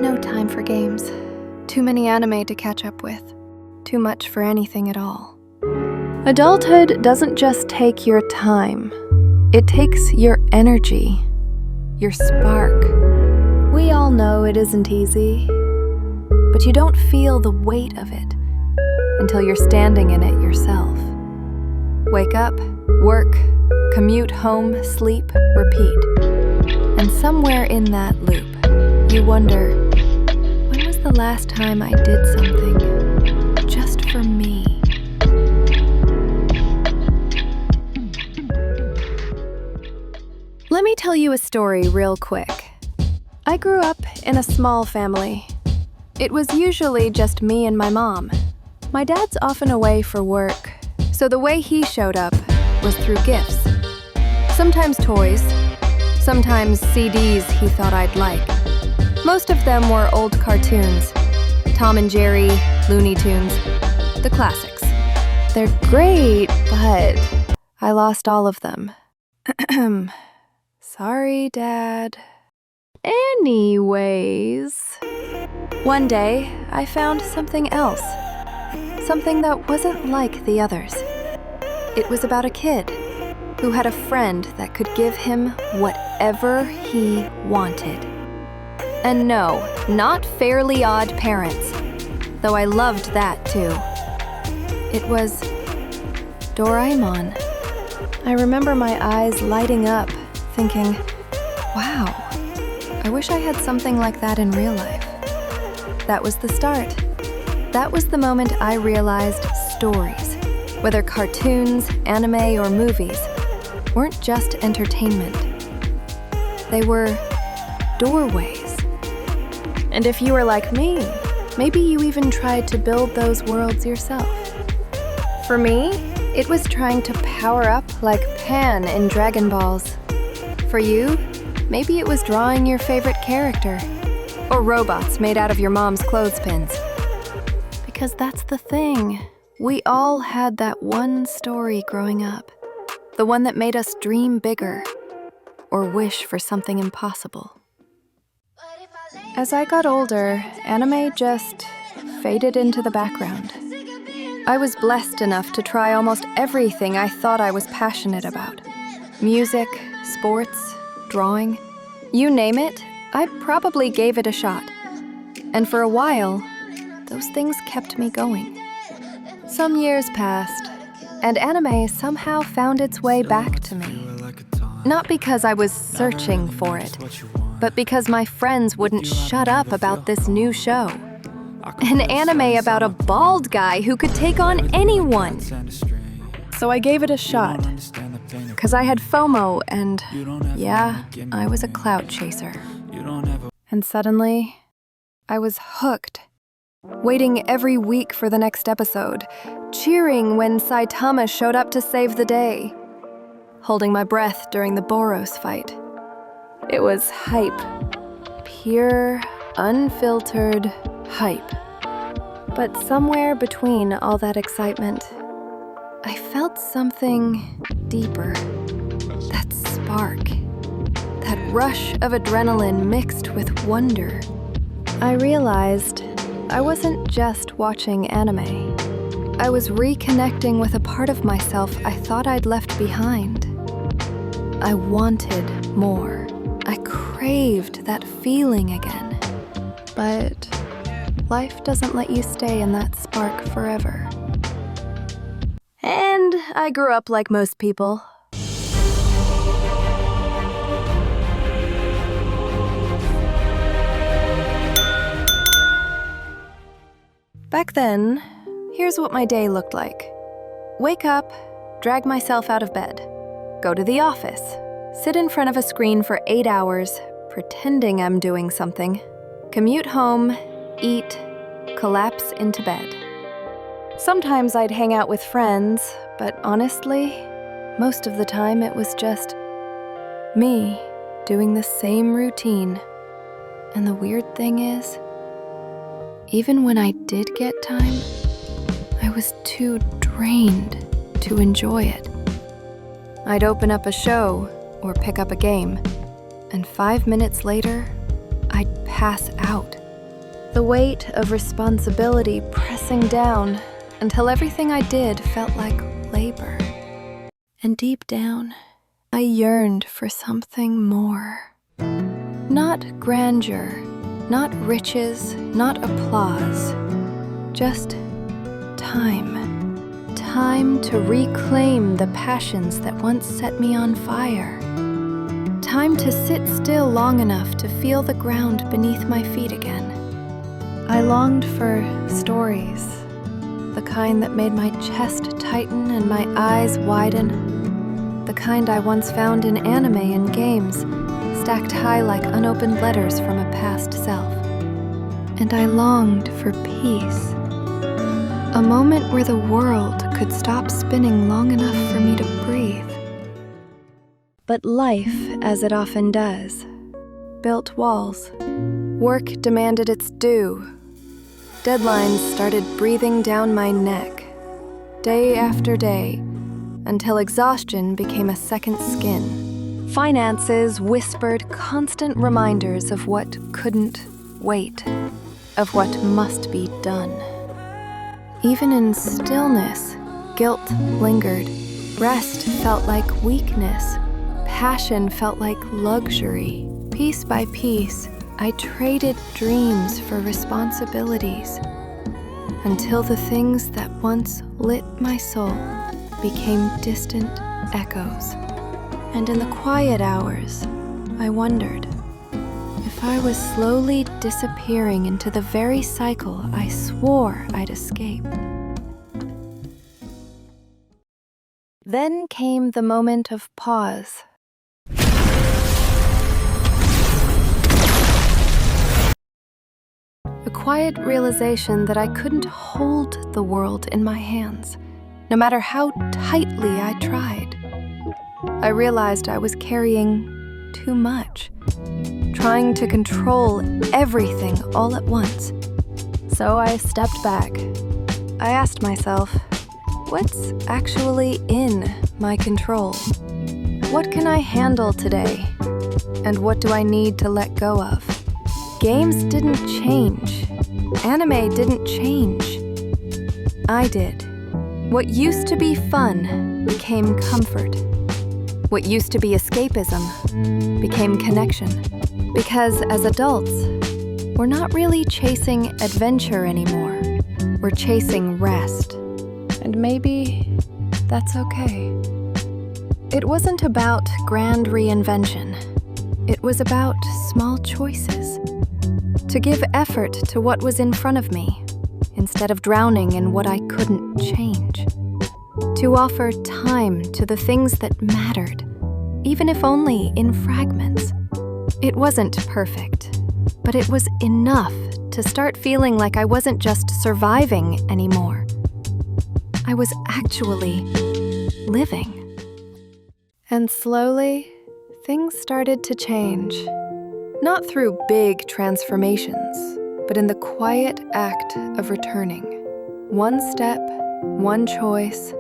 No time for games. Too many anime to catch up with. Too much for anything at all. Adulthood doesn't just take your time. It takes your energy, your spark. We all know it isn't easy, but you don't feel the weight of it until you're standing in it yourself. Wake up, work, commute home, sleep, repeat. And somewhere in that loop, you wonder, when was the last time I did something just for me? Let me tell you a story real quick. I grew up in a small family. It was usually just me and my mom. My dad's often away for work, so the way he showed up was through gifts. Sometimes toys, sometimes CDs he thought I'd like. Most of them were old cartoons, Tom and Jerry, Looney Tunes, the classics. They're great, but I lost all of them. Sorry, Dad. Anyways, one day I found something else. Something that wasn't like the others. It was about a kid who had a friend that could give him whatever he wanted. And no, not Fairly Odd Parents, though I loved that too. It was Doraemon. I remember my eyes lighting up, thinking, wow, I wish I had something like that in real life. That was the start. That was the moment I realized stories, whether cartoons, anime, or movies, weren't just entertainment. They were doorways. And if you were like me, maybe you even tried to build those worlds yourself. For me, it was trying to power up like Pan in Dragon Balls. For you, maybe it was drawing your favorite character, or robots made out of your mom's clothespins. Because that's the thing. We all had that one story growing up. The one that made us dream bigger, or wish for something impossible. As I got older, anime just faded into the background. I was blessed enough to try almost everything I thought I was passionate about. Music, sports, drawing, you name it, I probably gave it a shot. And for a while, those things kept me going. Some years passed, and anime somehow found its way back to me. Not because I was searching for it, but because my friends wouldn't shut up about this new show. An anime about a bald guy who could take on anyone. So I gave it a shot, because I had FOMO and, yeah, I was a clout chaser. And suddenly, I was hooked. Waiting every week for the next episode, cheering when Saitama showed up to save the day, holding my breath during the Boros fight. It was hype. Pure, unfiltered hype. But somewhere between all that excitement, I felt something deeper. That spark. That rush of adrenaline mixed with wonder. I realized I wasn't just watching anime. I was reconnecting with a part of myself I thought I'd left behind. I wanted more. I craved that feeling again. But life doesn't let you stay in that spark forever. And I grew up like most people. Back then, here's what my day looked like. Wake up, drag myself out of bed, go to the office, sit in front of a screen for 8 hours, pretending I'm doing something, commute home, eat, collapse into bed. Sometimes I'd hang out with friends, but honestly, most of the time it was just me doing the same routine. And the weird thing is, even when I did get time, I was too drained to enjoy it. I'd open up a show or pick up a game, and 5 minutes later, I'd pass out, The weight of responsibility pressing down until everything I did felt like labor. And deep down, I yearned for something more. Not grandeur, not riches, not applause. Just time. Time to reclaim the passions that once set me on fire. Time to sit still long enough to feel the ground beneath my feet again. I longed for stories, the kind that made my chest tighten and my eyes widen, the kind I once found in anime and games, stacked high like unopened letters from a past self. And I longed for peace. A moment where the world could stop spinning long enough for me to breathe. But life, as it often does, built walls. Work demanded its due. Deadlines started breathing down my neck, day after day, until exhaustion became a second skin. Finances whispered constant reminders of what couldn't wait, of what must be done. Even in stillness, guilt lingered. Rest felt like weakness. Passion felt like luxury. Piece by piece, I traded dreams for responsibilities until the things that once lit my soul became distant echoes. And in the quiet hours, I wondered if I was slowly disappearing into the very cycle I swore I'd escape. Then came the moment of pause. A quiet realization that I couldn't hold the world in my hands, no matter how tightly I tried. I realized I was carrying too much, trying to control everything all at once. So I stepped back. I asked myself, what's actually in my control? What can I handle today? And what do I need to let go of? Games didn't change. Anime didn't change. I did. What used to be fun became comfort. What used to be escapism became connection. Because as adults, we're not really chasing adventure anymore. We're chasing rest. And maybe that's okay. It wasn't about grand reinvention. It was about small choices. To give effort to what was in front of me, instead of drowning in what I couldn't change. To offer time to the things that mattered, even if only in fragments. It wasn't perfect, but it was enough to start feeling like I wasn't just surviving anymore. I was actually living. And slowly, things started to change. Not through big transformations, but in the quiet act of returning. One step, one choice,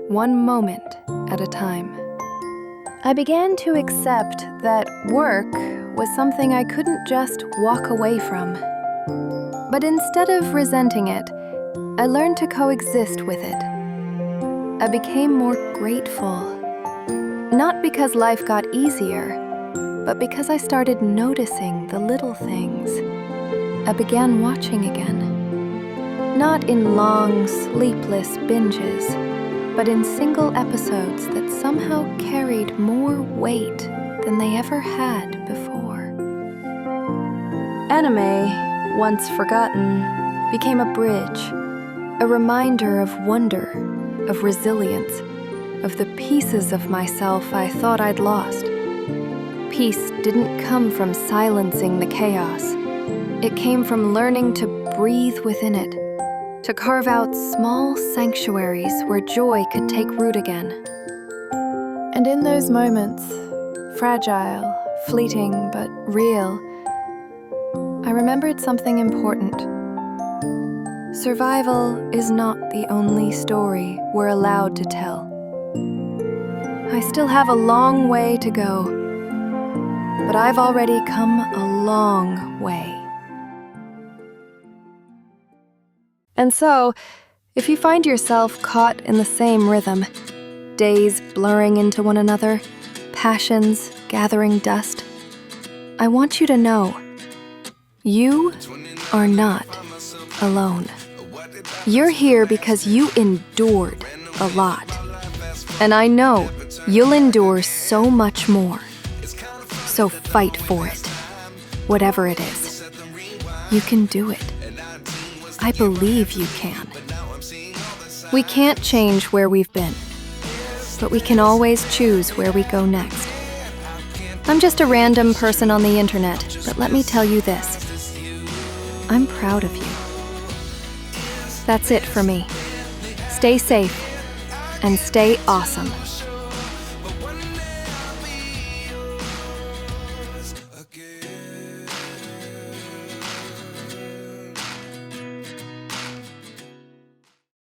one moment at a time. I began to accept that work was something I couldn't just walk away from. But instead of resenting it, I learned to coexist with it. I became more grateful. Not because life got easier, but because I started noticing the little things. I began watching again. Not in long, sleepless binges, but in single episodes that somehow carried more weight than they ever had before. Anime, once forgotten, became a bridge, a reminder of wonder, of resilience, of the pieces of myself I thought I'd lost. Peace didn't come from silencing the chaos. It came from learning to breathe within it, to carve out small sanctuaries where joy could take root again. And in those moments, fragile, fleeting, but real, I remembered something important. Survival is not the only story we're allowed to tell. I still have a long way to go, but I've already come a long way. And so, if you find yourself caught in the same rhythm, days blurring into one another, passions gathering dust, I want you to know, you are not alone. You're here because you endured a lot. And I know you'll endure so much more. So fight for it, whatever it is. You can do it. I believe you can. We can't change where we've been, but we can always choose where we go next. I'm just a random person on the internet, but let me tell you this. I'm proud of you. That's it for me. Stay safe and stay awesome.